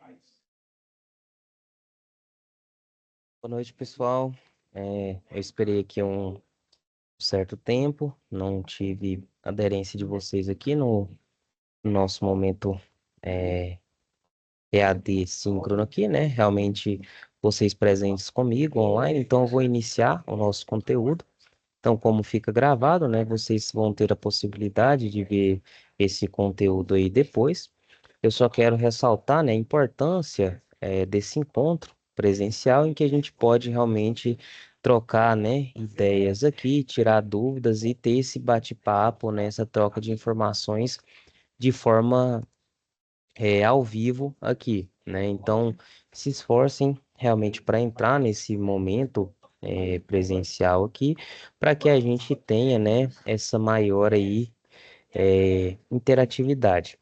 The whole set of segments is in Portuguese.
Boa noite, pessoal. Eu esperei aqui um certo tempo, não tive aderência de vocês aqui no nosso momento é, EAD síncrono aqui, né? Realmente vocês presentes comigo online, então eu vou iniciar o nosso conteúdo. Então, como fica gravado, né? Vocês vão ter a possibilidade de ver esse conteúdo aí depois. Eu só quero ressaltar, né, a importância desse encontro presencial em que a gente pode realmente trocar, né, ideias aqui, tirar dúvidas e ter esse bate-papo, né, essa troca de informações de forma ao vivo aqui, né? Então, se esforcem realmente para entrar nesse momento presencial aqui, para que a gente tenha, né, essa maior aí interatividade.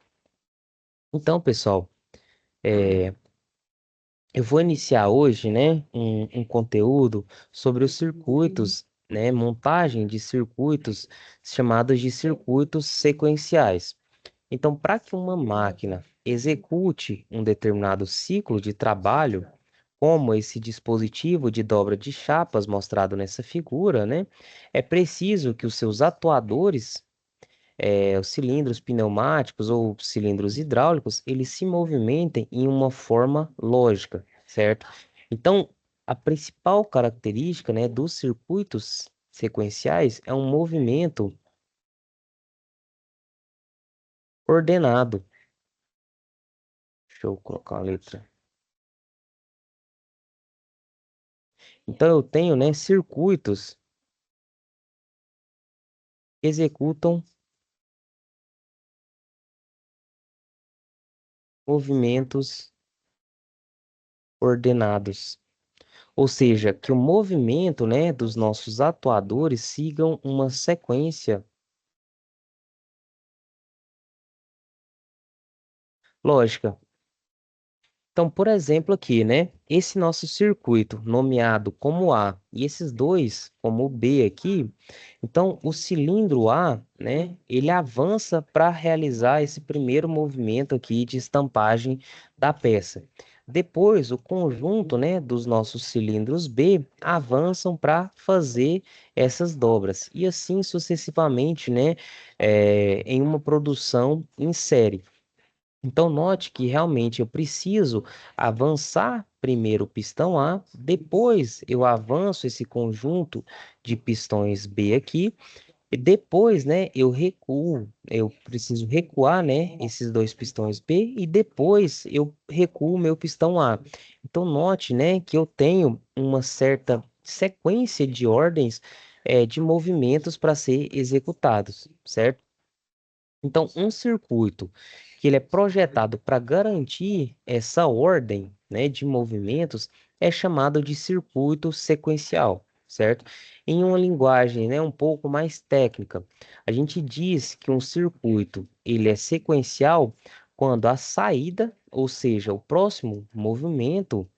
Então, pessoal, eu vou iniciar hoje, né, um conteúdo sobre os circuitos, né, montagem de circuitos chamados de circuitos sequenciais. Então, para que uma máquina execute um determinado ciclo de trabalho, como esse dispositivo de dobra de chapas mostrado nessa figura, né, é preciso que os seus atuadores, os cilindros pneumáticos ou cilindros hidráulicos, eles se movimentem em uma forma lógica, certo? Então, a principal característica, né, dos circuitos sequenciais é um movimento ordenado. Deixa eu colocar uma letra. Então, eu tenho, né, circuitos que executam movimentos ordenados. Ou seja, que o movimento, né, dos nossos atuadores sigam uma sequência lógica. Então, por exemplo, aqui, né? Esse nosso circuito nomeado como A e esses dois como B aqui, então o cilindro A, né? Ele avança para realizar esse primeiro movimento aqui de estampagem da peça. Depois, o conjunto, né, dos nossos cilindros B avançam para fazer essas dobras e assim sucessivamente, né? Em uma produção em série. Então, note que realmente eu preciso avançar primeiro o pistão A, depois eu avanço esse conjunto de pistões B aqui, e depois, né, eu recuo, eu preciso recuar, né, esses dois pistões B, e depois eu recuo o meu pistão A. Então, note, né, que eu tenho uma certa sequência de ordens, de movimentos para ser executados, certo? Então, um circuito que ele é projetado para garantir essa ordem, né, de movimentos é chamado de circuito sequencial, certo? Em uma linguagem, né, um pouco mais técnica, a gente diz que um circuito ele é sequencial quando a saída, ou seja, o próximo movimento,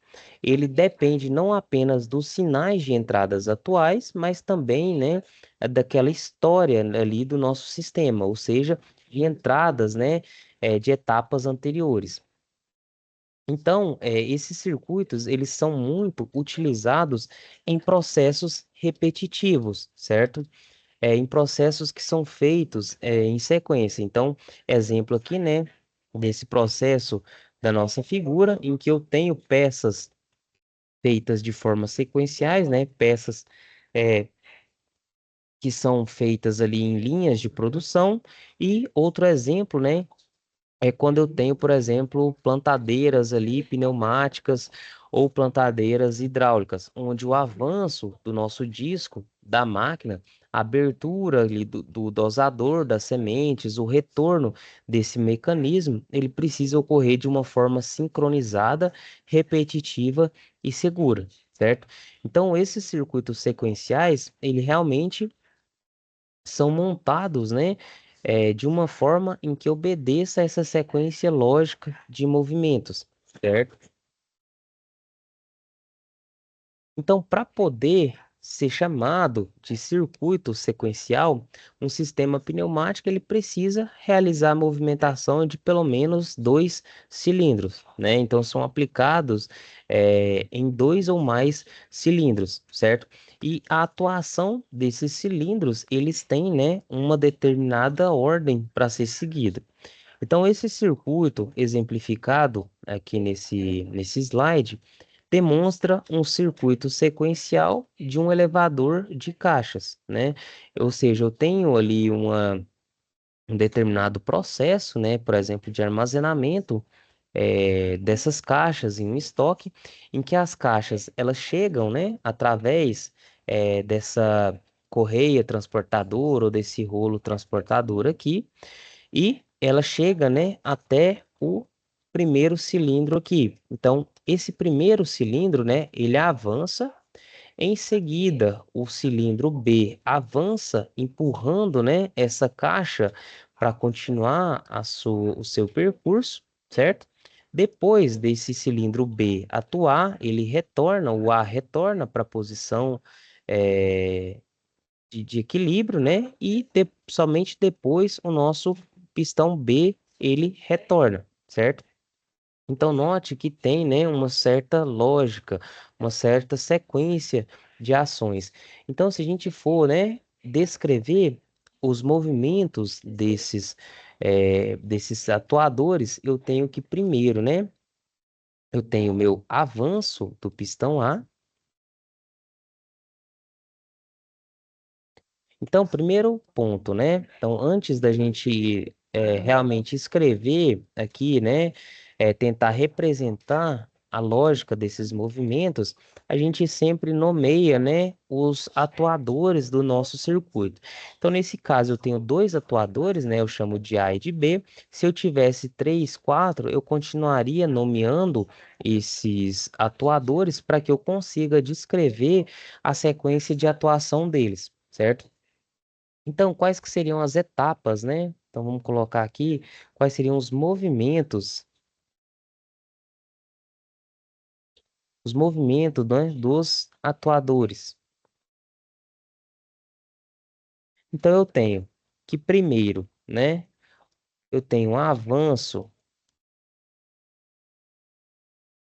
ele depende não apenas dos sinais de entradas atuais, mas também, né, daquela história ali do nosso sistema, ou seja, de entradas, né, de etapas anteriores. Então, esses circuitos, eles são muito utilizados em processos repetitivos, certo? Em processos que são feitos, em sequência. Então, exemplo aqui, né, desse processo da nossa figura, em que eu tenho peças feitas de forma sequenciais, né, peças, é, que são feitas ali em linhas de produção, e outro exemplo, né, é quando eu tenho, por exemplo, plantadeiras ali pneumáticas ou plantadeiras hidráulicas, onde o avanço do nosso disco da máquina, a abertura ali do dosador das sementes, o retorno desse mecanismo, ele precisa ocorrer de uma forma sincronizada, repetitiva e segura, certo? Então, esses circuitos sequenciais, ele realmente são montados, né, de uma forma em que obedeça essa sequência lógica de movimentos, certo? Então, para poder ser chamado de circuito sequencial, um sistema pneumático ele precisa realizar a movimentação de pelo menos dois cilindros, né? Então são aplicados em dois ou mais cilindros, certo? E a atuação desses cilindros, eles têm, né, uma determinada ordem para ser seguida. Então, esse circuito exemplificado aqui nesse slide demonstra um circuito sequencial de um elevador de caixas, né? Ou seja, eu tenho ali um determinado processo, né? Por exemplo, de armazenamento dessas caixas em um estoque, em que as caixas elas chegam, né? Através dessa correia transportadora ou desse rolo transportador aqui e ela chega, né, até o primeiro cilindro aqui. Então, esse primeiro cilindro, né, ele avança. Em seguida, o cilindro B avança, empurrando, né, essa caixa para continuar o seu percurso, certo? Depois desse cilindro B atuar, ele retorna, o A retorna para a posição eh, de equilíbrio, né? E somente depois o nosso pistão B ele retorna, certo? Então note que tem, né, uma certa lógica, uma certa sequência de ações. Então se a gente for, né, descrever os movimentos desses atuadores, eu tenho que primeiro, né, eu tenho o meu avanço do pistão A. Então, primeiro ponto, né? Então, antes da gente realmente escrever aqui, né? Tentar representar a lógica desses movimentos, a gente sempre nomeia, né? Os atuadores do nosso circuito. Então, nesse caso, eu tenho dois atuadores, né? Eu chamo de A e de B. Se eu tivesse três, quatro, eu continuaria nomeando esses atuadores para que eu consiga descrever a sequência de atuação deles, certo? Então, quais que seriam as etapas, né? Então, vamos colocar aqui quais seriam os movimentos, né, dos atuadores. Então, eu tenho que primeiro, né, eu tenho um avanço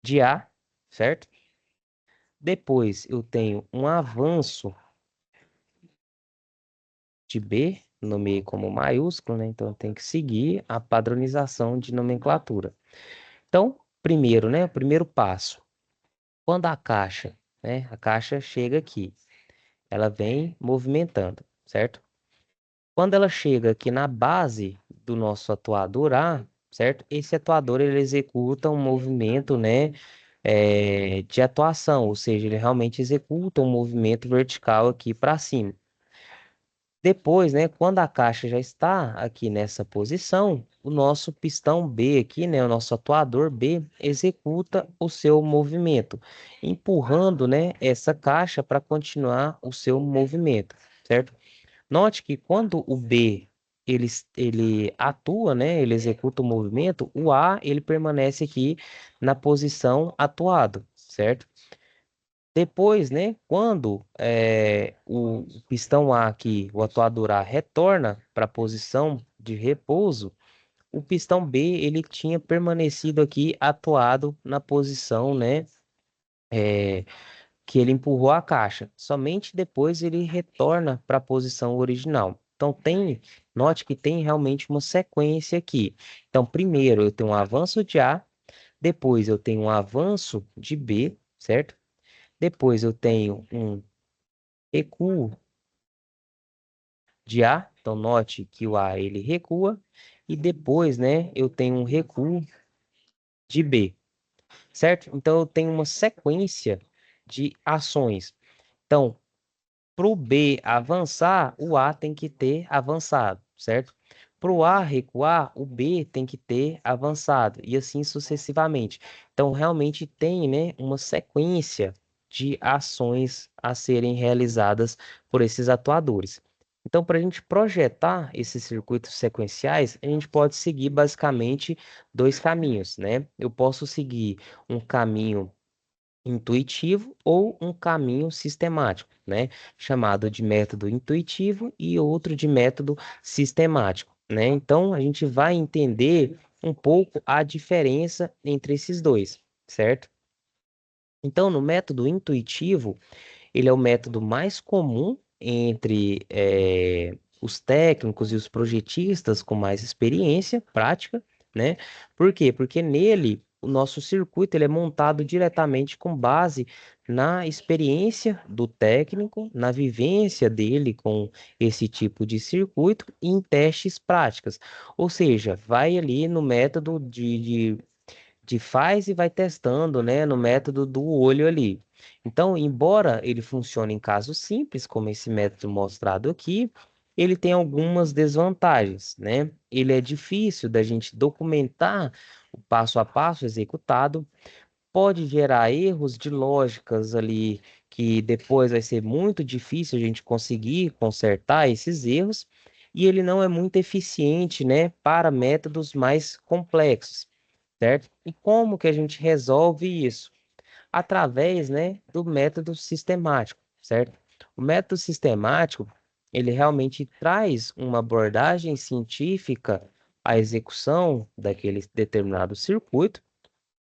de A, certo? Depois, eu tenho um avanço de B, nomeei como maiúsculo, né? Então, eu tenho que seguir a padronização de nomenclatura. Então, primeiro, né, o primeiro passo, quando a caixa, né, a caixa chega aqui. Ela vem movimentando, certo? Quando ela chega aqui na base do nosso atuador A, certo? Esse atuador ele executa um movimento, né, de atuação, ou seja, ele realmente executa um movimento vertical aqui para cima. Depois, né, quando a caixa já está aqui nessa posição, o nosso pistão B aqui, né, o nosso atuador B executa o seu movimento, empurrando, né, essa caixa para continuar o seu movimento, certo? Note que quando o B ele atua, né, ele executa o movimento, o A ele permanece aqui na posição atuado, certo? Depois, né, quando o pistão A aqui, o atuador A, retorna para a posição de repouso, o pistão B ele tinha permanecido aqui atuado na posição, né, é, que ele empurrou a caixa. Somente depois ele retorna para a posição original. Então note que tem realmente uma sequência aqui. Então, primeiro eu tenho um avanço de A, depois eu tenho um avanço de B, certo? Depois eu tenho um recuo de A. Então, note que o A ele recua e depois, né, eu tenho um recuo de B, certo? Então, eu tenho uma sequência de ações. Então, para o B avançar, o A tem que ter avançado, certo? Para o A recuar, o B tem que ter avançado, e assim sucessivamente. Então, realmente tem, né, uma sequência de ações a serem realizadas por esses atuadores. Então, para a gente projetar esses circuitos sequenciais, a gente pode seguir basicamente dois caminhos, né? Eu posso seguir um caminho intuitivo ou um caminho sistemático, né? Chamado de método intuitivo e outro de método sistemático, né? Então, a gente vai entender um pouco a diferença entre esses dois, certo? Então, no método intuitivo, ele é o método mais comum entre os técnicos e os projetistas com mais experiência prática, né? Por quê? Porque nele o nosso circuito ele é montado diretamente com base na experiência do técnico, na vivência dele com esse tipo de circuito e em testes práticas. Ou seja, vai ali no método de faz e vai testando, né, no método do olho ali. Então, embora ele funcione em casos simples, como esse método mostrado aqui, ele tem algumas desvantagens, né? Ele é difícil da gente documentar o passo a passo executado, pode gerar erros de lógicas ali, que depois vai ser muito difícil a gente conseguir consertar esses erros, e ele não é muito eficiente, né, para métodos mais complexos, certo? E como que a gente resolve isso? Através, né, do método sistemático, certo? O método sistemático, ele realmente traz uma abordagem científica à execução daquele determinado circuito,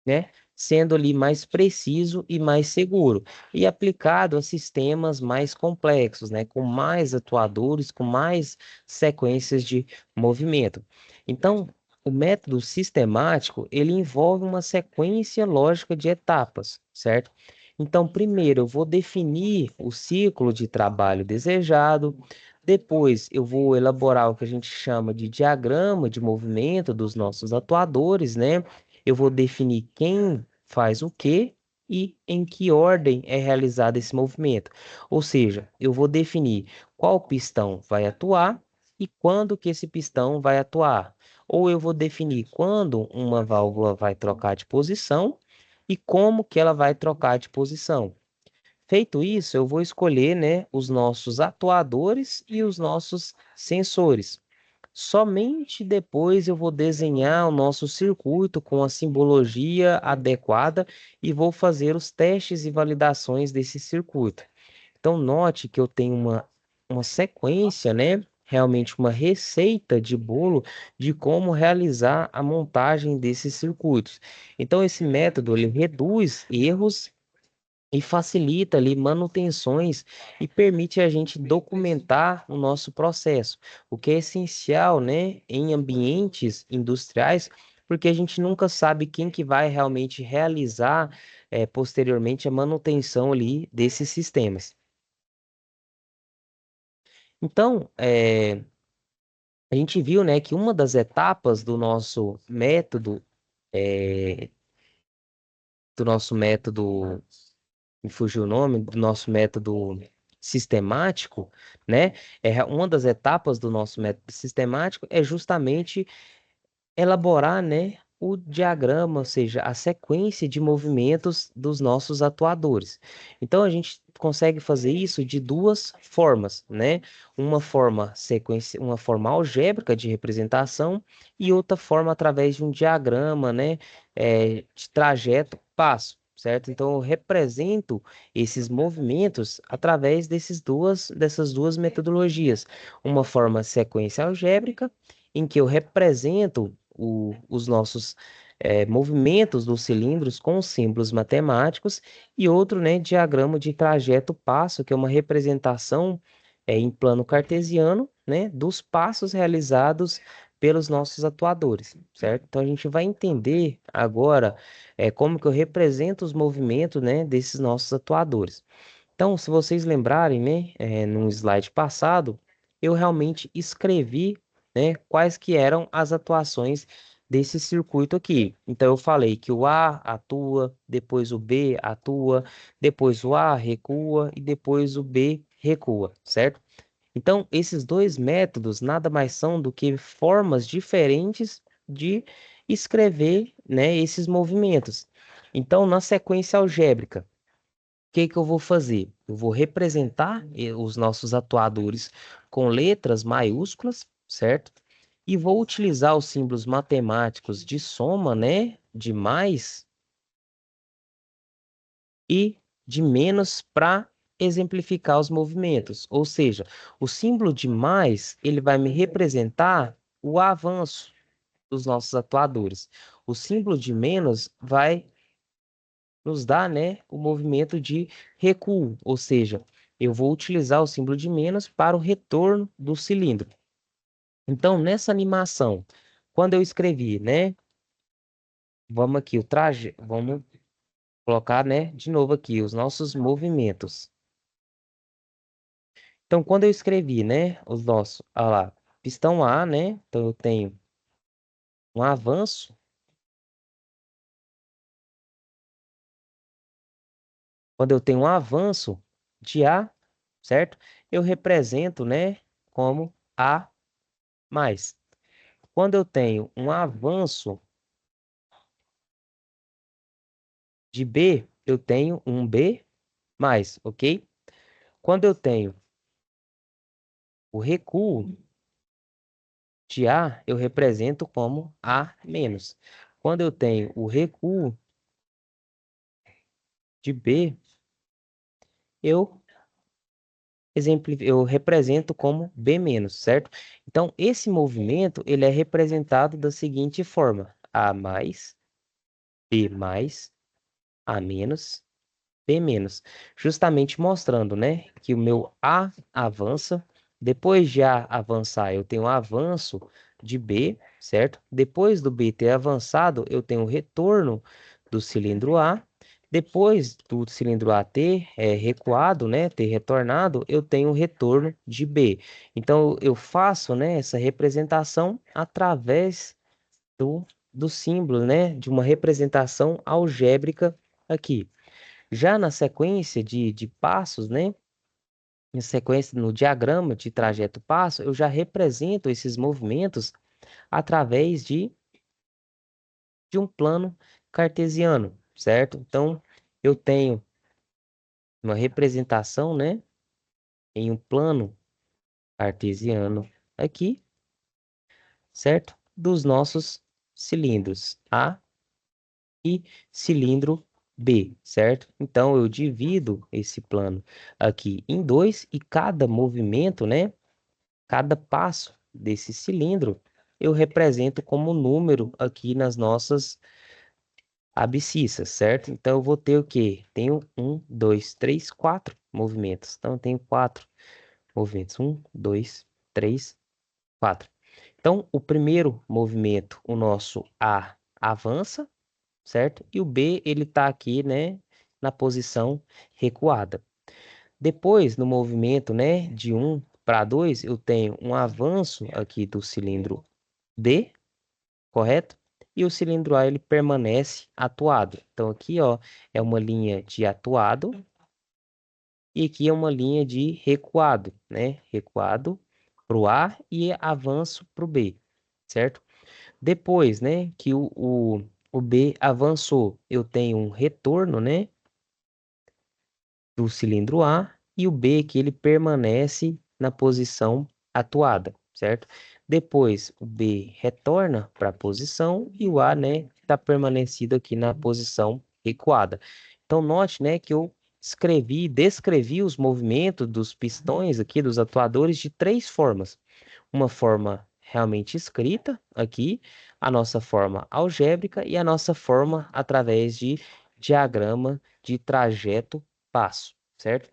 né? Sendo ali mais preciso e mais seguro, e aplicado a sistemas mais complexos, né? Com mais atuadores, com mais sequências de movimento. Então, o método sistemático, ele envolve uma sequência lógica de etapas, certo? Então, primeiro eu vou definir o ciclo de trabalho desejado, depois eu vou elaborar o que a gente chama de diagrama de movimento dos nossos atuadores, né? Eu vou definir quem faz o quê e em que ordem é realizado esse movimento. Ou seja, eu vou definir qual pistão vai atuar e quando que esse pistão vai atuar. Ou eu vou definir quando uma válvula vai trocar de posição e como que ela vai trocar de posição. Feito isso, eu vou escolher, né, os nossos atuadores e os nossos sensores. Somente depois eu vou desenhar o nosso circuito com a simbologia adequada e vou fazer os testes e validações desse circuito. Então, note que eu tenho uma sequência, né? Realmente uma receita de bolo de como realizar a montagem desses circuitos. Então, esse método ele reduz erros e facilita ali manutenções e permite a gente documentar o nosso processo, o que é essencial, né, em ambientes industriais, porque a gente nunca sabe quem que vai realmente realizar posteriormente a manutenção ali desses sistemas. Então, a gente viu, né, que uma das etapas eh, do nosso método me fugiu o nome, do nosso método sistemático, né? Uma das etapas do nosso método sistemático é justamente elaborar, né, o diagrama, ou seja, a sequência de movimentos dos nossos atuadores. Então a gente consegue fazer isso de duas formas, né? Uma forma sequência, uma forma algébrica de representação e outra forma através de um diagrama, né, de trajeto passo. Certo? Então, eu represento esses movimentos através dessas duas metodologias. Uma forma sequência algébrica, em que eu represento os nossos movimentos dos cilindros com símbolos matemáticos, e outro, né, diagrama de trajeto passo, que é uma representação em plano cartesiano, né, dos passos realizados pelos nossos atuadores, certo? Então a gente vai entender agora como que eu represento os movimentos, né, desses nossos atuadores. Então, se vocês lembrarem, né, no slide passado, eu realmente escrevi, né, quais que eram as atuações desse circuito aqui. Então, eu falei que o A atua, depois o B atua, depois o A recua e depois o B recua, certo? Então, esses dois métodos nada mais são do que formas diferentes de escrever, né, esses movimentos. Então, na sequência algébrica, que eu vou fazer? Eu vou representar os nossos atuadores com letras maiúsculas, certo? E vou utilizar os símbolos matemáticos de soma, né? De mais e de menos para exemplificar os movimentos. Ou seja, o símbolo de mais, ele vai me representar o avanço dos nossos atuadores. O símbolo de menos vai nos dar, né, o movimento de recuo, ou seja, eu vou utilizar o símbolo de menos para o retorno do cilindro. Então, nessa animação, quando eu escrevi, né, vamos aqui, o traje, vamos colocar, né, de novo aqui, os nossos movimentos. Então, quando eu escrevi, né, os nossos, olha lá, pistão A, né, então eu tenho um avanço. Quando eu tenho um avanço de A, certo? Eu represento, né, como A mais. Quando eu tenho um avanço de B, eu tenho um B mais, ok? Quando eu tenho o recuo de A, eu represento como A menos. Quando eu tenho o recuo de B, eu eu represento como B menos, certo? Então, esse movimento, ele é representado da seguinte forma: A mais, B mais, A menos, B menos, justamente mostrando, né, que o meu A avança, depois de A avançar, eu tenho um avanço de B, certo? Depois do B ter avançado, eu tenho o retorno do cilindro A. Depois do cilindro A ter recuado, né, ter retornado, eu tenho o retorno de B. Então, eu faço, né, essa representação através do símbolo, né, de uma representação algébrica aqui. Já na sequência de passos, né? Em sequência, no diagrama de trajeto passo, eu já represento esses movimentos através de um plano cartesiano, certo? Então, eu tenho uma representação, né? Em um plano cartesiano aqui, certo? Dos nossos cilindros A e cilindro B, certo? Então, eu divido esse plano aqui em dois e cada movimento, né? Cada passo desse cilindro eu represento como número aqui nas nossas abscissas, certo? Então eu vou ter o quê? Tenho um, dois, três, quatro movimentos. Então eu tenho quatro movimentos. Um, dois, três, quatro. Então o primeiro movimento, o nosso A avança, certo? E o B ele está aqui, né, na posição recuada. Depois, no movimento, né, de 1 para 2, eu tenho um avanço aqui do cilindro D, correto? E o cilindro A ele permanece atuado. Então aqui, ó, é uma linha de atuado e aqui é uma linha de recuado, né? Recuado para o A e avanço para o B, certo? Depois, né, que o B avançou, eu tenho um retorno, né, do cilindro A e o B que ele permanece na posição atuada, certo? Depois o B retorna para a posição e o A, né, está permanecido aqui na posição recuada. Então note, né, que eu descrevi os movimentos dos pistões aqui, dos atuadores, de três formas. Uma forma realmente escrita aqui, a nossa forma algébrica e a nossa forma através de diagrama de trajeto passo, certo?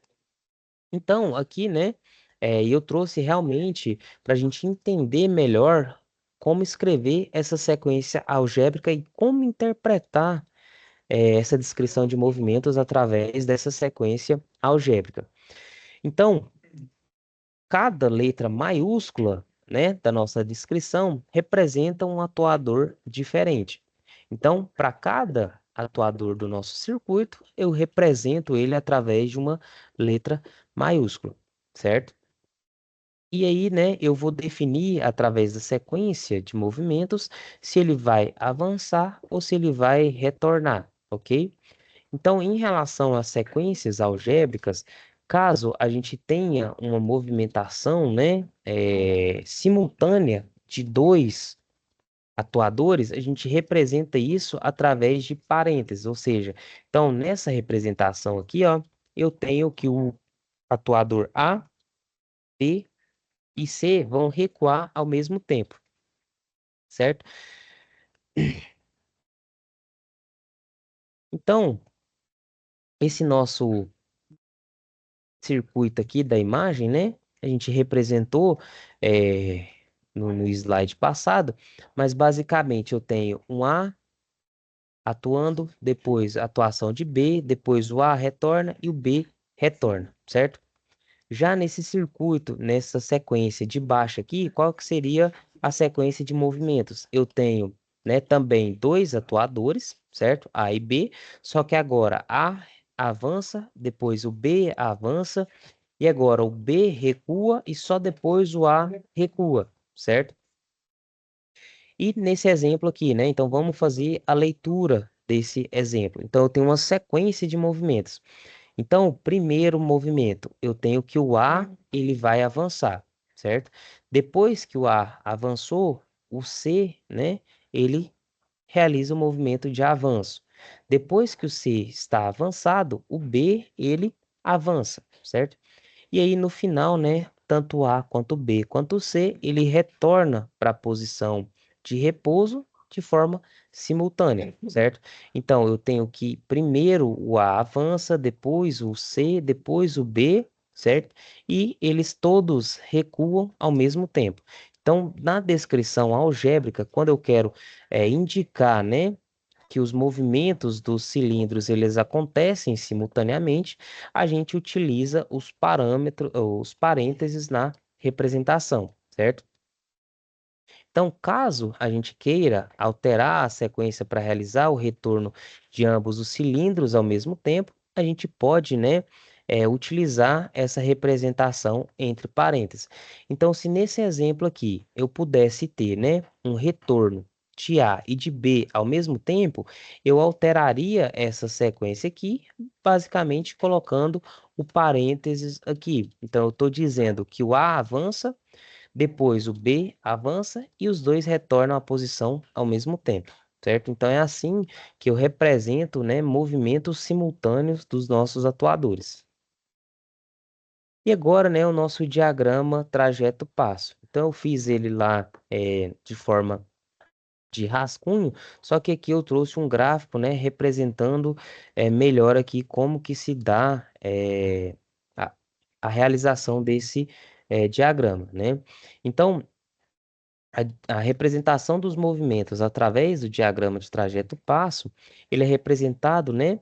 Então, aqui, né, eu trouxe realmente para a gente entender melhor como escrever essa sequência algébrica e como interpretar essa descrição de movimentos através dessa sequência algébrica. Então, cada letra maiúscula, né, da nossa descrição representa um atuador diferente. Então, para cada atuador do nosso circuito, eu represento ele através de uma letra maiúscula, certo? E aí, né, eu vou definir através da sequência de movimentos se ele vai avançar ou se ele vai retornar, ok? Então, em relação às sequências algébricas, caso a gente tenha uma movimentação, né, simultânea de dois atuadores, a gente representa isso através de parênteses, ou seja, então nessa representação aqui, ó, eu tenho que o atuador A, B e C vão recuar ao mesmo tempo, certo? Então, esse nosso circuito aqui da imagem, né? A gente representou no slide passado, mas basicamente eu tenho um A atuando, depois a atuação de B, depois o A retorna e o B retorna, certo? Já nesse circuito, nessa sequência de baixo aqui, qual que seria a sequência de movimentos? Eu tenho, né, também dois atuadores, certo? A e B, só que agora A avança, depois o B avança, e agora o B recua e só depois o A recua, certo? E nesse exemplo aqui, né? Então vamos fazer a leitura desse exemplo. Então eu tenho uma sequência de movimentos. Então, o primeiro movimento, eu tenho que o A ele vai avançar, certo? Depois que o A avançou, o C, né, ele realiza o movimento de avanço. Depois que o C está avançado, o B ele avança, certo? E aí no final, né, tanto o A quanto o B quanto o C, ele retorna para a posição de repouso de forma simultânea, certo? Então eu tenho que primeiro o A avança, depois o C, depois o B, certo? E eles todos recuam ao mesmo tempo. Então, na descrição algébrica, quando eu quero indicar, né, que os movimentos dos cilindros eles acontecem simultaneamente, a gente utiliza os parâmetros, os parênteses na representação, certo? Então, caso a gente queira alterar a sequência para realizar o retorno de ambos os cilindros ao mesmo tempo, a gente pode, né, utilizar essa representação entre parênteses. Então, se nesse exemplo aqui eu pudesse ter, né, um retorno de A e de B ao mesmo tempo, eu alteraria essa sequência aqui, basicamente colocando o parênteses aqui. Então, eu estou dizendo que o A avança, depois o B avança e os dois retornam à posição ao mesmo tempo, certo? Então é assim que eu represento, né, movimentos simultâneos dos nossos atuadores. E agora, né, o nosso diagrama trajeto-passo. Então eu fiz ele lá de forma de rascunho, só que aqui eu trouxe um gráfico, né, representando melhor aqui como que se dá a, a realização desse diagrama, né? Então, a representação dos movimentos através do diagrama de trajeto-passo, ele é representado, né,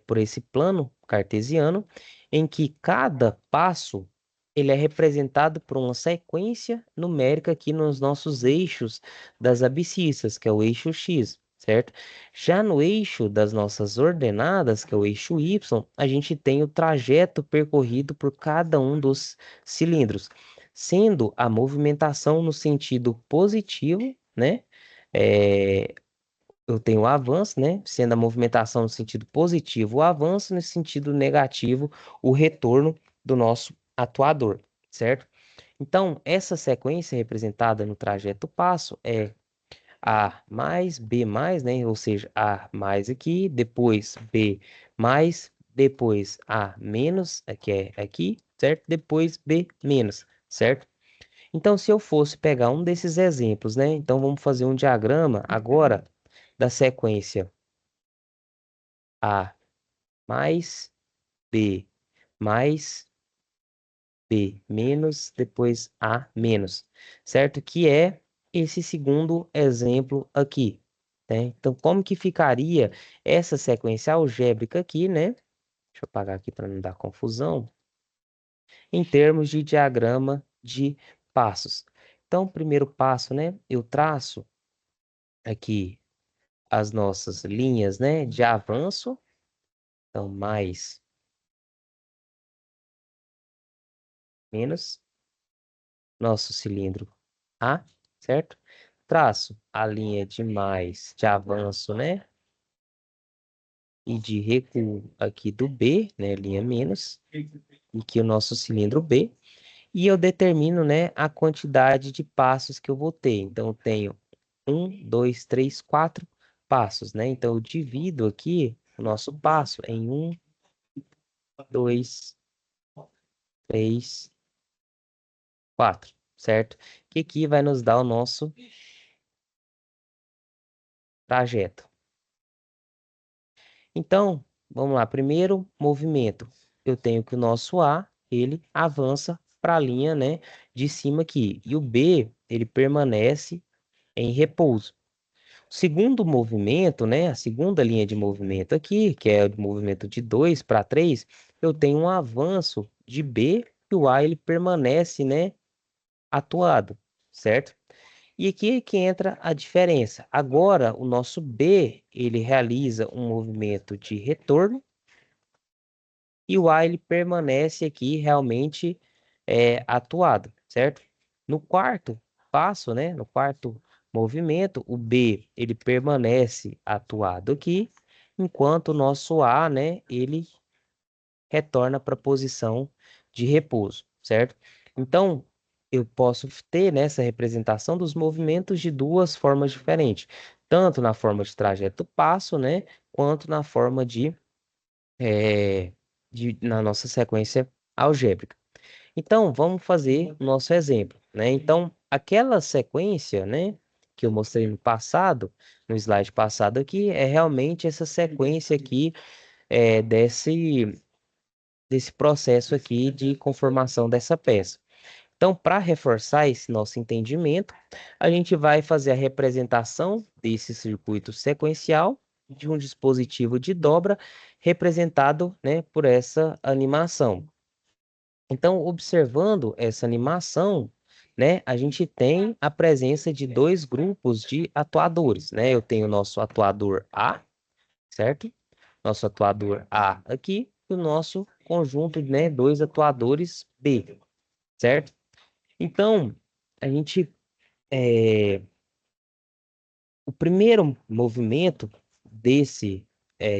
por esse plano cartesiano, em que cada passo ele é representado por uma sequência numérica aqui nos nossos eixos das abscissas, que é o eixo X, certo? Já no eixo das nossas ordenadas, que é o eixo Y, a gente tem o trajeto percorrido por cada um dos cilindros, sendo a movimentação no sentido positivo, né? É, eu tenho o avanço, né? Sendo a movimentação no sentido positivo, o avanço, no sentido negativo, o retorno do nosso atuador, certo? Então, essa sequência representada no trajeto passo é A mais B mais, né? Ou seja, A mais aqui, depois B mais, depois A menos, que é aqui, certo? Depois B menos, certo? Então, se eu fosse pegar um desses exemplos, né? Então, vamos fazer um diagrama agora da sequência A mais B mais B menos, depois A menos, certo? Que é esse segundo exemplo aqui, né? Então, como que ficaria essa sequência algébrica aqui, né? Deixa eu apagar aqui para não dar confusão. Em termos de diagrama de passos. Então, o primeiro passo, né? Eu traço aqui as nossas linhas, né, de avanço, então mais, menos, nosso cilindro A, certo? Traço a linha de mais, de avanço, né, e de recuo aqui do B, né, linha menos, e aqui o nosso cilindro B, e eu determino, né, a quantidade de passos que eu vou ter. Então, eu tenho 1, 2, 3, 4 passos, né? Então, eu divido aqui o nosso passo em 1, 2, 3, 4, certo? Que aqui vai nos dar o nosso trajeto. Então, vamos lá. Primeiro movimento. Eu tenho que o nosso A, ele avança para a linha, né, de cima aqui. E o B, ele permanece em repouso. O segundo movimento, né, a segunda linha de movimento aqui, que é o movimento de 2 para 3, eu tenho um avanço de B e o A, ele permanece, né, atuado, certo? E aqui é que entra a diferença. Agora, o nosso B, ele realiza um movimento de retorno e o A, ele permanece aqui realmente atuado, certo? No quarto passo, né, no quarto movimento, o B, ele permanece atuado aqui, enquanto o nosso A, né, ele retorna para a posição de repouso, certo? Então, eu posso ter nessa representação dos movimentos de duas formas diferentes, tanto na forma de trajeto passo, né, quanto na forma na nossa sequência algébrica. Então, vamos fazer o nosso exemplo, né? Então, aquela sequência, né, que eu mostrei no passado, no slide passado aqui, é realmente essa sequência aqui desse processo aqui de conformação dessa peça. Então, para reforçar esse nosso entendimento, a gente vai fazer a representação desse circuito sequencial de um dispositivo de dobra representado, né, por essa animação. Então, observando essa animação, né, a gente tem a presença de dois grupos de atuadores, né? Eu tenho o nosso atuador A, certo? Nosso atuador A aqui e o nosso conjunto, né, dois atuadores B, certo? Então, a gente, o primeiro movimento desse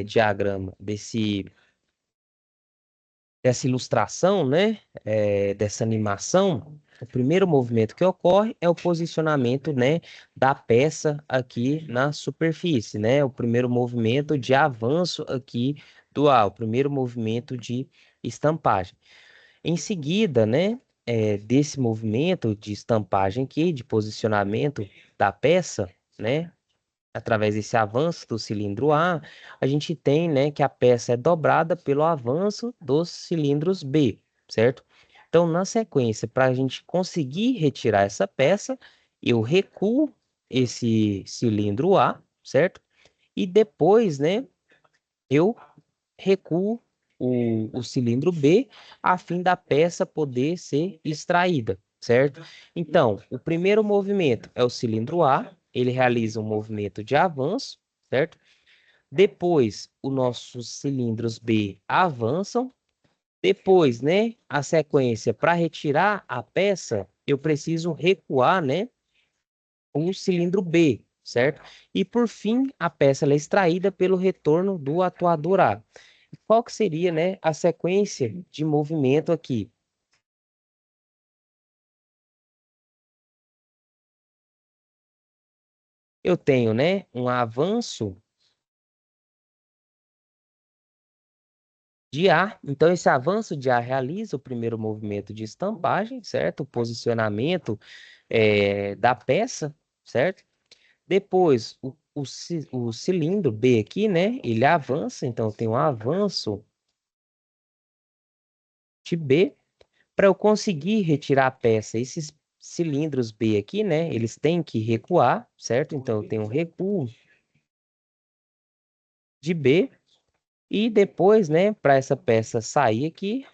diagrama, dessa ilustração, né, dessa animação, o primeiro movimento que ocorre é o posicionamento, né, da peça aqui na superfície, né, o primeiro movimento de avanço aqui do A, o primeiro movimento de estampagem. Em seguida, né, desse movimento de estampagem aqui, de posicionamento da peça, né, através desse avanço do cilindro A, a gente tem, né, que a peça é dobrada pelo avanço dos cilindros B, certo? Então, na sequência, para a gente conseguir retirar essa peça, eu recuo esse cilindro A, certo? E depois, né, eu recuo o cilindro B a fim da peça poder ser extraída, certo? Então, o primeiro movimento é o cilindro A, ele realiza um movimento de avanço, certo? Depois, os nossos cilindros B avançam. Depois, né, a sequência para retirar a peça, eu preciso recuar, né, o cilindro B, certo? E por fim, a peça ela é extraída pelo retorno do atuador A. Qual que seria, né, a sequência de movimento aqui? Eu tenho, né, um avanço de A. Então, esse avanço de A realiza o primeiro movimento de estampagem, certo? O posicionamento da peça, certo? Depois, o cilindro B aqui, né, ele avança. Então, eu tenho um avanço de B. Para eu conseguir retirar a peça, esses cilindros B aqui, né, eles têm que recuar, certo? Então, eu tenho um recuo de B. E depois, né, para essa peça sair aqui,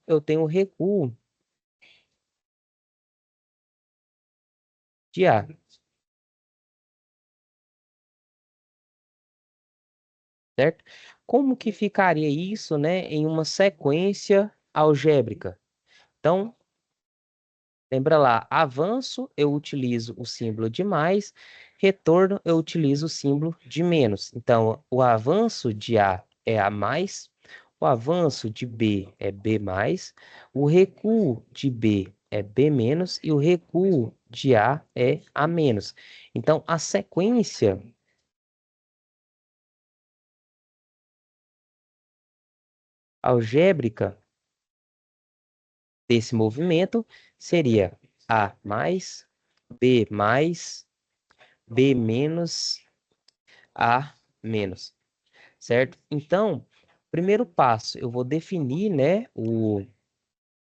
eu tenho o recuo de A, certo? Como que ficaria isso, né, em uma sequência algébrica? Então, lembra lá, avanço eu utilizo o símbolo de mais, retorno eu utilizo o símbolo de menos. Então, o avanço de A é A mais, o avanço de B é B mais, o recuo de B é B menos e o recuo de A é A menos. Então, a sequência algébrica desse movimento seria A mais, B menos, A menos, certo? Então, primeiro passo, eu vou definir, né, o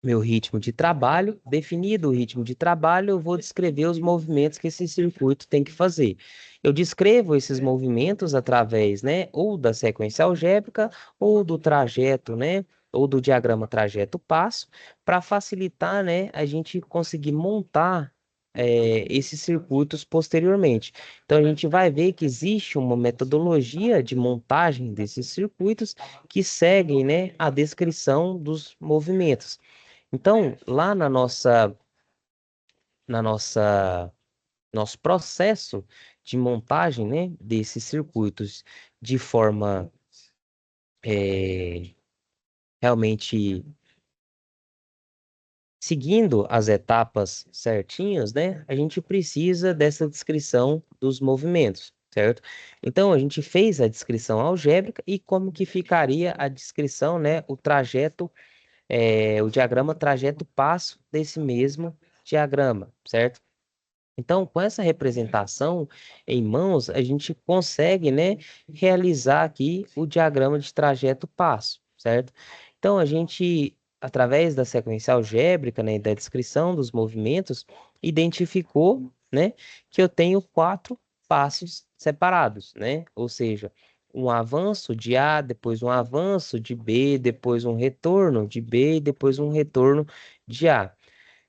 meu ritmo de trabalho. Definido o ritmo de trabalho, eu vou descrever os movimentos que esse circuito tem que fazer. Eu descrevo esses movimentos através, né, ou da sequência algébrica, ou do trajeto, né, ou do diagrama trajeto-passo, para facilitar, né, a gente conseguir montar esses circuitos posteriormente. Então, a gente vai ver que existe uma metodologia de montagem desses circuitos que seguem, né, a descrição dos movimentos. Então, lá na nossa, nosso processo de montagem, né, desses circuitos de forma realmente seguindo as etapas certinhas, né, a gente precisa dessa descrição dos movimentos, certo? Então, a gente fez a descrição algébrica e como que ficaria a descrição, né, o trajeto, o diagrama trajeto-passo desse mesmo diagrama, certo? Então, com essa representação em mãos, a gente consegue, né, realizar aqui o diagrama de trajeto passo, certo? Então, a gente, através da sequência algébrica, né, e da descrição dos movimentos, identificou, né, que eu tenho quatro passos separados, né? Ou seja, um avanço de A, depois um avanço de B, depois um retorno de B e depois um retorno de A.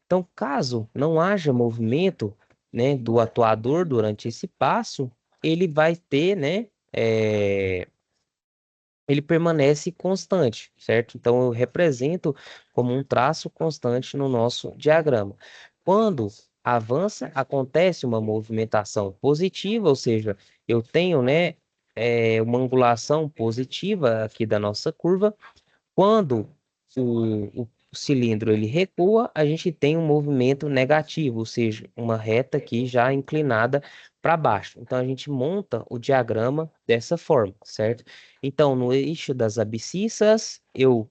Então, caso não haja movimento, né, do atuador durante esse passo, ele vai ter, né, ele permanece constante, certo? Então, eu represento como um traço constante no nosso diagrama. Quando avança, acontece uma movimentação positiva, ou seja, eu tenho, né, uma angulação positiva aqui da nossa curva. Quando o cilindro ele recua, a gente tem um movimento negativo, ou seja, uma reta aqui já inclinada para baixo. Então a gente monta o diagrama dessa forma, certo? Então no eixo das abscissas eu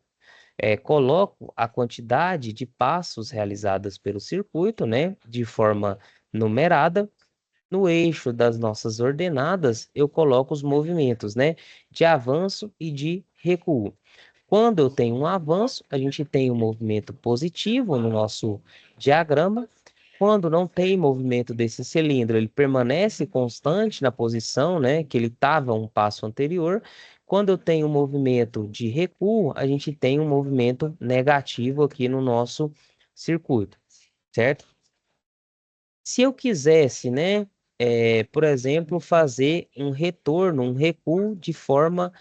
coloco a quantidade de passos realizadas pelo circuito, né, de forma numerada. No eixo das nossas ordenadas, eu coloco os movimentos, né, de avanço e de recuo. Quando eu tenho um avanço, a gente tem um movimento positivo no nosso diagrama. Quando não tem movimento desse cilindro, ele permanece constante na posição, né, que ele estava um passo anterior. Quando eu tenho um movimento de recuo, a gente tem um movimento negativo aqui no nosso circuito, certo? Se eu quisesse, né, por exemplo, fazer um retorno, um recuo de forma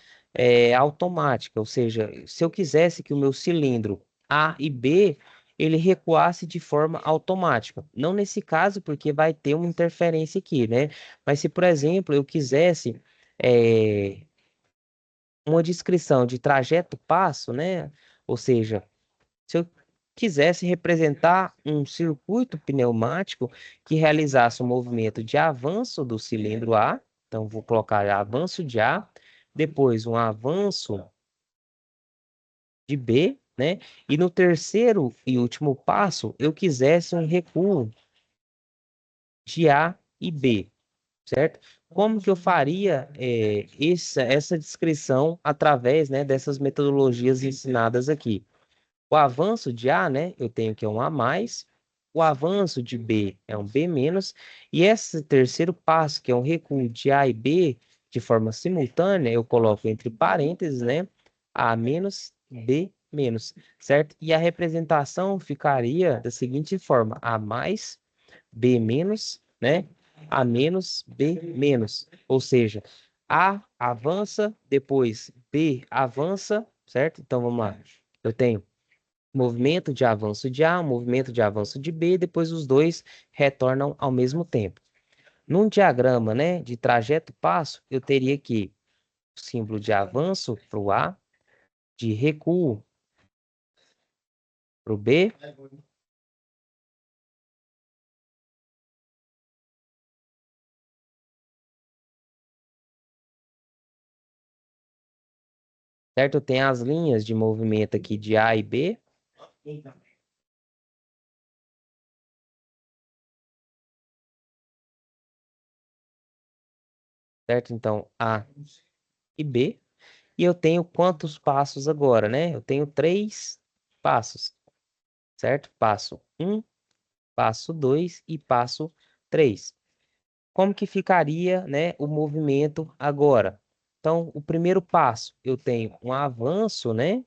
automática, ou seja, se eu quisesse que o meu cilindro A e B ele recuasse de forma automática, não nesse caso porque vai ter uma interferência aqui, né? Mas se, por exemplo, eu quisesse é, uma descrição de trajeto passo, né? Ou seja, se eu quisesse representar um circuito pneumático que realizasse um movimento de avanço do cilindro A, então vou colocar avanço de A, depois um avanço de B, né? E no terceiro e último passo, eu quisesse um recuo de A e B, certo? Como que eu faria essa descrição através, né, dessas metodologias ensinadas aqui? O avanço de A, né? Eu tenho que é um A mais. O avanço de B é um B menos. E esse terceiro passo, que é um recuo de A e B de forma simultânea, eu coloco entre parênteses, né? A menos, B menos, certo? E a representação ficaria da seguinte forma: A mais, B menos, né? A menos, B menos. Ou seja, A avança, depois B avança, certo? Então vamos lá. Eu tenho movimento de avanço de A, movimento de avanço de B, depois os dois retornam ao mesmo tempo. Num diagrama, né, de trajeto passo, eu teria que o símbolo de avanço para o A, de recuo para o B certo? Eu tenho as linhas de movimento aqui de A e B. Certo? Então, A e B. E eu tenho quantos passos agora, né? Eu tenho 3 passos, certo? Passo 1, passo 2 e passo 3. Como que ficaria, né, o movimento agora? Então, o primeiro passo, eu tenho um avanço, né,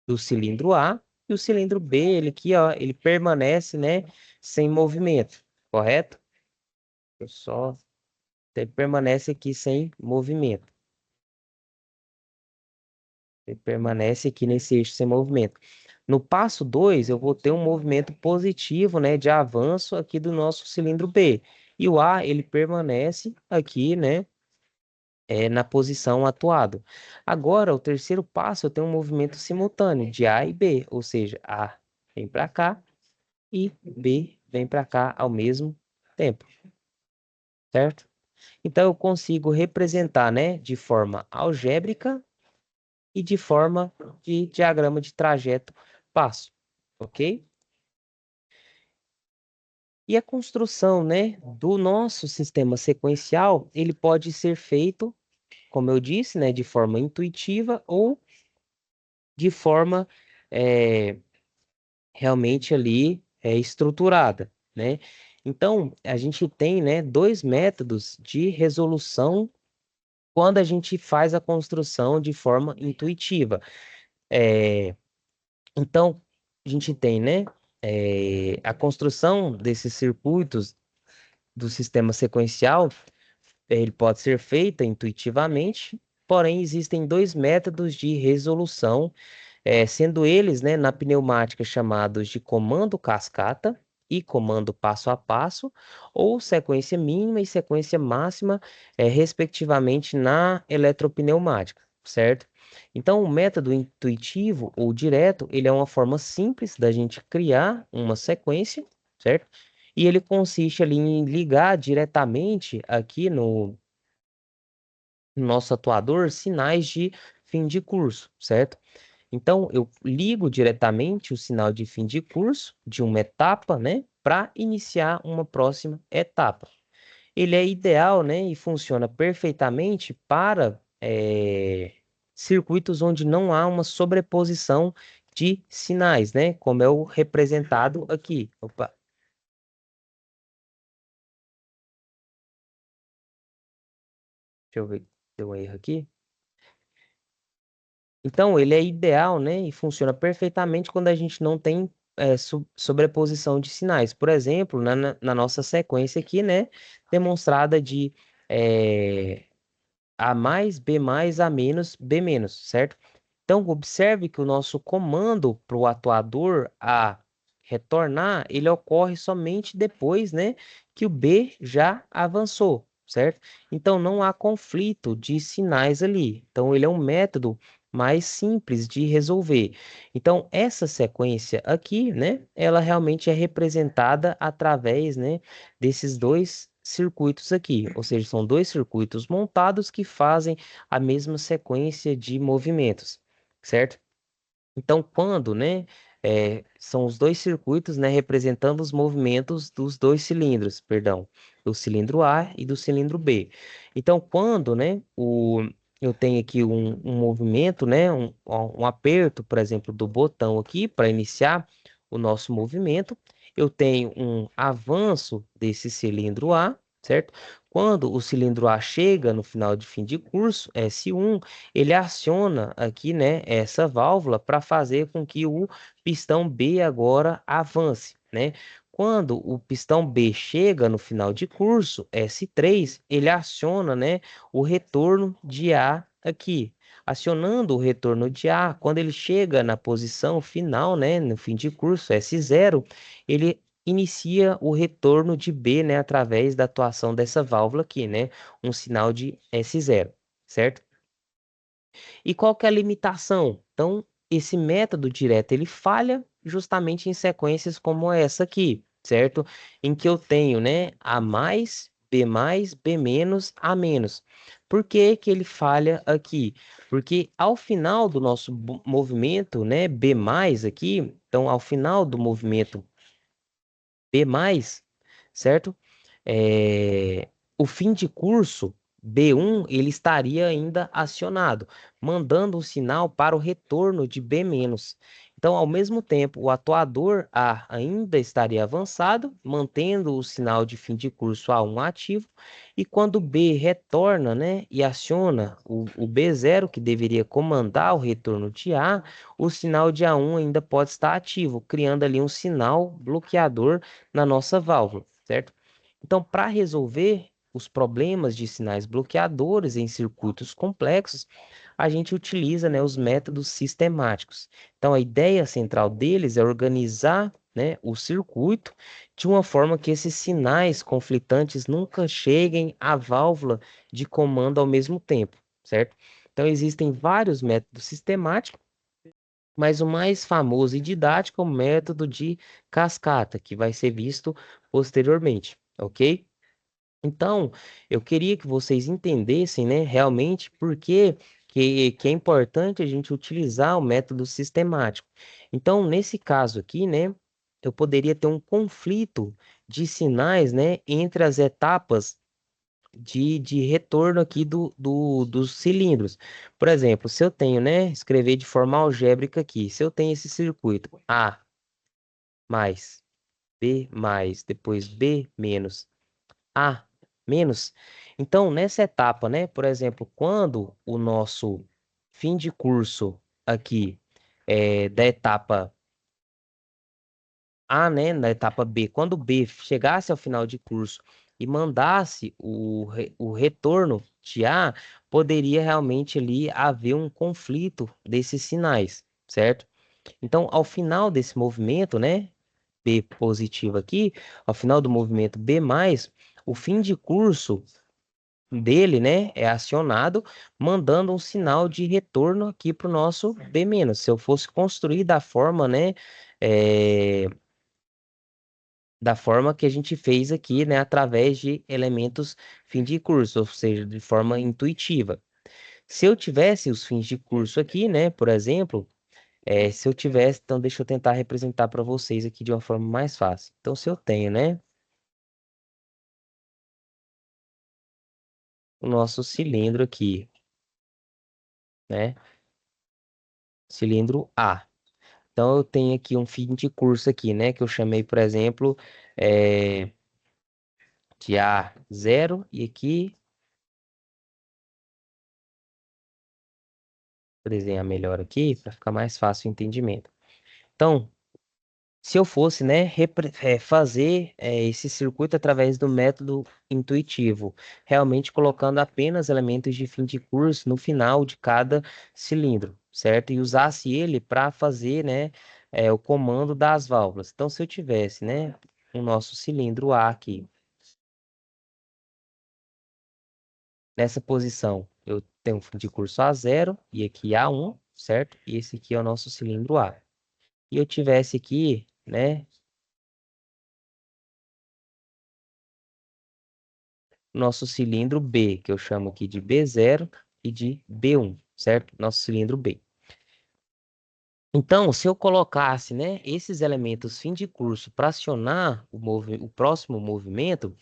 do cilindro A, e o cilindro B, ele aqui, ó, ele permanece, né, sem movimento, correto? Eu só ele permanece aqui sem movimento. Ele permanece aqui nesse eixo sem movimento. No passo 2, eu vou ter um movimento positivo, né, de avanço aqui do nosso cilindro B. E o A, ele permanece aqui, né, na posição atuado. Agora, o terceiro passo, eu tenho um movimento simultâneo de A e B, ou seja, A vem para cá e B vem para cá ao mesmo tempo, certo? Então, eu consigo representar, né, de forma algébrica e de forma de diagrama de trajeto passo, ok? E a construção, né, do nosso sistema sequencial, ele pode ser feito, como eu disse, né, de forma intuitiva ou de forma realmente ali estruturada, né? Então, a gente tem, né, dois métodos de resolução quando a gente faz a construção de forma intuitiva. É, então, a gente tem, né, a construção desses circuitos do sistema sequencial, ele pode ser feita intuitivamente, porém existem dois métodos de resolução, sendo eles, né, na pneumática chamados de comando cascata e comando passo a passo, ou sequência mínima e sequência máxima, respectivamente na eletropneumática, certo? Então, o método intuitivo ou direto, ele é uma forma simples da gente criar uma sequência, certo? E ele consiste ali em ligar diretamente aqui no nosso atuador sinais de fim de curso, certo? Então, eu ligo diretamente o sinal de fim de curso de uma etapa, né, para iniciar uma próxima etapa. Ele é ideal, né, e funciona perfeitamente para circuitos onde não há uma sobreposição de sinais, né, como é o representado aqui. Opa, deixa eu ver, deu um erro aqui. Então, ele é ideal, né, e funciona perfeitamente quando a gente não tem sobreposição de sinais. Por exemplo, na nossa sequência aqui, né, demonstrada de eh, A mais, B mais, A menos, B menos, certo? Então, observe que o nosso comando para o atuador A retornar, ele ocorre somente depois, né, que o B já avançou, certo? Então, não há conflito de sinais ali. Então, ele é um método mais simples de resolver. Então, essa sequência aqui, né, ela realmente é representada através, né, desses dois circuitos aqui, ou seja, são dois circuitos montados que fazem a mesma sequência de movimentos, certo? Então, quando, né, são os dois circuitos, né, representando os movimentos dos dois cilindros, perdão, do cilindro A e do cilindro B. Então, quando, né, eu tenho aqui um movimento, né, um aperto, por exemplo, do botão aqui para iniciar o nosso movimento, eu tenho um avanço desse cilindro A, certo? Quando o cilindro A chega no final de fim de curso, S1, ele aciona aqui, né, essa válvula para fazer com que o pistão B agora avance, né? Quando o pistão B chega no final de curso, S3, ele aciona, né, o retorno de A aqui. Acionando o retorno de A, quando ele chega na posição final, né, no fim de curso, S0, ele inicia o retorno de B, né, através da atuação dessa válvula aqui, né, um sinal de S0, certo? E qual que é a limitação? Então, esse método direto, ele falha justamente em sequências como essa aqui, certo? Em que eu tenho, né, A mais, B menos, A menos. Por que que ele falha aqui? Porque ao final do nosso movimento, né, B+, aqui, então ao final do movimento B+, certo? O fim de curso B1 ele estaria ainda acionado, mandando um sinal para o retorno de B-. Então, ao mesmo tempo, o atuador A ainda estaria avançado, mantendo o sinal de fim de curso A1 ativo, e quando B retorna, né, e aciona o B0, que deveria comandar o retorno de A, o sinal de A1 ainda pode estar ativo, criando ali um sinal bloqueador na nossa válvula, certo? Então, para resolver os problemas de sinais bloqueadores em circuitos complexos, a gente utiliza, né, os métodos sistemáticos. Então, a ideia central deles é organizar, né, o circuito de uma forma que esses sinais conflitantes nunca cheguem à válvula de comando ao mesmo tempo, certo? Então, existem vários métodos sistemáticos, mas o mais famoso e didático é o método de cascata, que vai ser visto posteriormente, ok? Então, eu queria que vocês entendessem, né, realmente por que é importante a gente utilizar o método sistemático. Então, nesse caso aqui, né, eu poderia ter um conflito de sinais, né, entre as etapas de retorno aqui dos cilindros. Por exemplo, se eu tenho, né, escrever de forma algébrica aqui, se eu tenho esse circuito A mais, B mais, depois B menos, A menos. Então, nessa etapa, né, por exemplo, quando o nosso fim de curso aqui da etapa A, né, na etapa B, quando o B chegasse ao final de curso e mandasse o retorno de A, poderia realmente ali haver um conflito desses sinais, certo? Então, ao final desse movimento, né, B positivo aqui, ao final do movimento B+, o fim de curso dele, né, é acionado, mandando um sinal de retorno aqui para o nosso B-. Se eu fosse construir da forma, né, é, da forma que a gente fez aqui, né, através de elementos fim de curso, ou seja, de forma intuitiva. Se eu tivesse os fins de curso aqui, né, por exemplo, se eu tivesse, então deixa eu tentar representar para vocês aqui de uma forma mais fácil. Então, se eu tenho, né, o nosso cilindro aqui, né, cilindro A. Então, eu tenho aqui um fim de curso aqui, né, que eu chamei, por exemplo, é, de A0, e aqui, vou desenhar melhor aqui, para ficar mais fácil o entendimento. Então, se eu fosse, né, fazer esse circuito através do método intuitivo, realmente colocando apenas elementos de fim de curso no final de cada cilindro, certo? E usasse ele para fazer, né, o comando das válvulas. Então, se eu tivesse, né, o nosso cilindro A aqui, nessa posição, eu tenho um fim de curso A0 e aqui A1, certo? E esse aqui é o nosso cilindro A. E eu tivesse aqui, né, nosso cilindro B, que eu chamo aqui de B0 e de B1, certo? Nosso cilindro B. Então, se eu colocasse, né, esses elementos fim de curso para acionar o próximo movimento,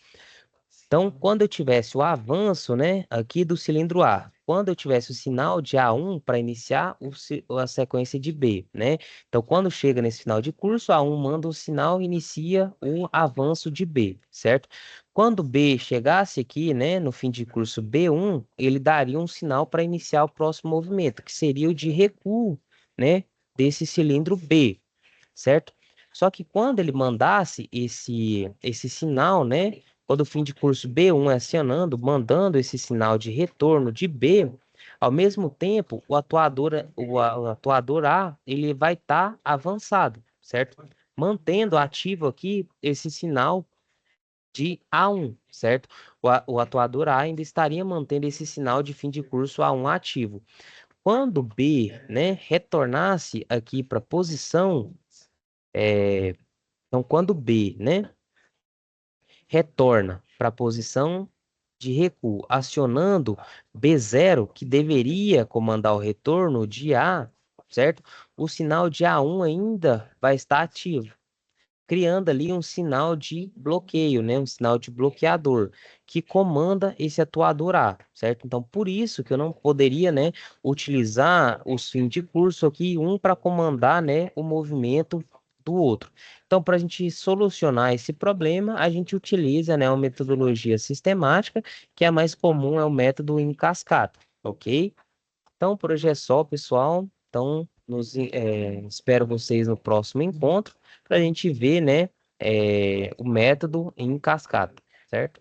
então, quando eu tivesse o avanço, né, aqui do cilindro A, quando eu tivesse o sinal de A1 para iniciar a sequência de B, né? Então, quando chega nesse final de curso, A1 manda um sinal e inicia o avanço de B, certo? Quando B chegasse aqui, né, no fim de curso B1, ele daria um sinal para iniciar o próximo movimento, que seria o de recuo, né, desse cilindro B, certo? Só que quando ele mandasse esse sinal, né? Quando o fim de curso B1 é acionando, mandando esse sinal de retorno de B, ao mesmo tempo, o atuador A, ele vai estar avançado, certo? Mantendo ativo aqui esse sinal de A1, certo? O atuador A ainda estaria mantendo esse sinal de fim de curso A1 ativo. Quando B, né, retornasse aqui para a posição, então quando B, né, retorna para a posição de recuo acionando B0, que deveria comandar o retorno de A, certo? O sinal de A1 ainda vai estar ativo, criando ali um sinal de bloqueio, né? Um sinal de bloqueador que comanda esse atuador A, certo? Então, por isso que eu não poderia, né, utilizar os fins de curso aqui, um para comandar, né, o movimento do outro. Então, para a gente solucionar esse problema, a gente utiliza, né, uma metodologia sistemática, que é a mais comum, é o método em cascata, ok? Então, por hoje é só, pessoal. Então, espero vocês no próximo encontro para a gente ver, né, o método em cascata, certo?